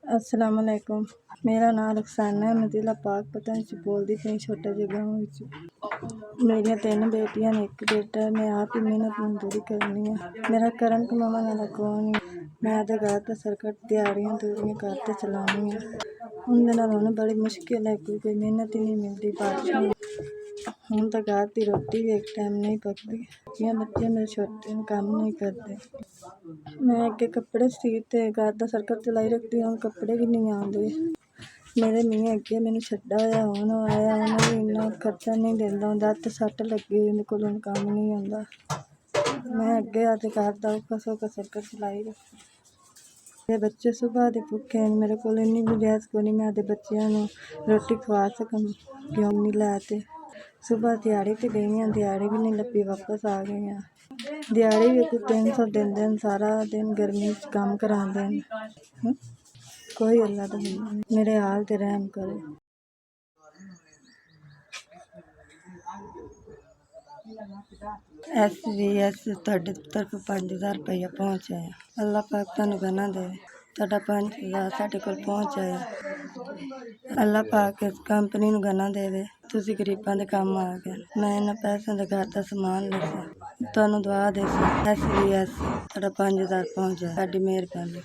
अस्सलाम वालेकुम। मेरा नाम रुखसाना है। मैं जिला पाकपतन से बोलती पई छोटे ਜਿਹੇ गाँव ਵਿੱਚ। ਮੇਰੀਆਂ 3 ਬੇਟੀਆਂ ਨੇ, 1 ਬੇਟਾ ਹੈ। ਮੈਂ ਆਪ ਹੀ ਮਿਹਨਤ ਮਜ਼ਦੂਰੀ ਕਰਨੀ ਹੈ। ਮੇਰਾ ਕਰਨ ਕਮਾਉਣ ਵਾਲਾ ਕੋਈ ਨਹੀਂ। ਮੈਂ ਆਪਦੇ ਘਰ ਤੇ ਸਰਕਟ ਦਿਹਾੜੀਆਂ ਦੂੜੀਆਂ ਕਰਕੇ ਚਲਾਉਂਦੀ ਹਾਂ। ਉਹਦੇ ਨਾਲ ਹੁਣ ਬੜੀ ਮੁਸ਼ਕਿਲ ਹੈ, ਕੋਈ ਮਿਹਨਤ ਹੀ ਨਹੀਂ ਮਿਲਦੀ। ਬਾਰਿਸ਼ ਹੁਣ ਤਾਂ ਘਰ ਦੀ ਰੋਟੀ ਵੀ ਇੱਕ ਟਾਈਮ ਨਹੀਂ ਪੱਕਦੀ। ਬੱਚੇ ਮੇਰੇ ਛੋਟੇ ਕੰਮ ਨਹੀਂ ਕਰਦੇ। ਮੈਂ ਅੱਗੇ ਕੱਪੜੇ ਸੀਤੇ, ਘਰ ਦਾ ਸਰਕਲ ਚਲਾਈ ਰੱਖਦੀ, ਹੁਣ ਕੱਪੜੇ ਵੀ ਨਹੀਂ ਆਉਂਦੇ। ਮੇਰੇ ਮੀਆਂ ਅੱਗੇ ਮੈਨੂੰ ਛੱਡਾ ਹੋਇਆ, ਹੁਣ ਆਇਆ, ਉਹਨੇ ਵੀ ਇੰਨਾ ਖਰਚਾ ਨਹੀਂ ਦਿੰਦਾ ਹੁੰਦਾ। ਤੇ ਸੱਟ ਲੱਗੀ, ਉਹਦੇ ਕੋਲ ਹੁਣ ਕੰਮ ਨਹੀਂ ਆਉਂਦਾ। ਮੈਂ ਅੱਗੇ ਆਪਦੇ ਘਰ ਦਾ ਔਖਾ ਸੌਖਾ ਸਰਕਲ ਚਲਾਈ ਰੱਖੀ। ਮੇਰੇ ਬੱਚੇ ਸੁਬਾਹ ਦੇ ਭੁੱਖੇ ਨੇ, ਮੇਰੇ ਕੋਲ ਇੰਨੀ ਗੁੰਜਾਇਸ਼ ਕੋਈ ਨਹੀਂ ਮੈਂ ਆਪਦੇ ਬੱਚਿਆਂ ਨੂੰ ਰੋਟੀ ਖਵਾ ਸਕਾਂ। ਕਿਉਂ ਨਹੀਂ ਲੈ ਤੇ ਸੁਬਾਹ ਦਿਹਾੜੀ 'ਤੇ ਗਈ ਹਾਂ, ਦਿਹਾੜੀ ਵੀ ਨਹੀਂ ਲੱਭੀ, ਵਾਪਸ ਆ ਗਈ ਹਾਂ। ਦਿਹਾੜੀ ਵੀ 300 ਦਿੰਦੇ ਨੇ, ਸਾਰਾ ਦਿਨ ਗਰਮੀ 'ਚ ਕੰਮ ਕਰਾਉਂਦੇ ਨੇ। ਕੋਈ ਅੱਲਾ ਦਾ ਮੇਰੇ ਹਾਲ 'ਤੇ ਰਹਿਮ ਕਰੇ। SVS ਤੁਹਾਡੇ ਤਰਫ 5000 ਰੁਪਇਆ ਪਹੁੰਚਿਆ। ਅੱਲਾ ਪਾਕ ਤੁਹਾਨੂੰ ਗਨਾ ਦੇਵੇ। ਤੁਹਾਡਾ 5000 ਸਾਡੇ ਕੋਲ ਪਹੁੰਚਾਇਆ। ਅੱਲਾ ਪਾਕ ਇਸ ਕੰਪਨੀ ਨੂੰ ਗਨਾ ਦੇਵੇ। ਤੁਸੀਂ ਗਰੀਬਾਂ ਦੇ ਕੰਮ ਆ ਗਏ। ਮੈਂ ਇਹਨਾਂ ਪੈਸਿਆਂ ਦੇ ਘਰ ਦਾ ਸਮਾਨ ਲਿਆ, ਤੁਹਾਨੂੰ ਦੁਆ ਦੇ SVS ਤੁਹਾਡਾ 5000 ਪਹੁੰਚਿਆ। ਸਾਡੀ ਮਿਹਰਬਾਨੀ।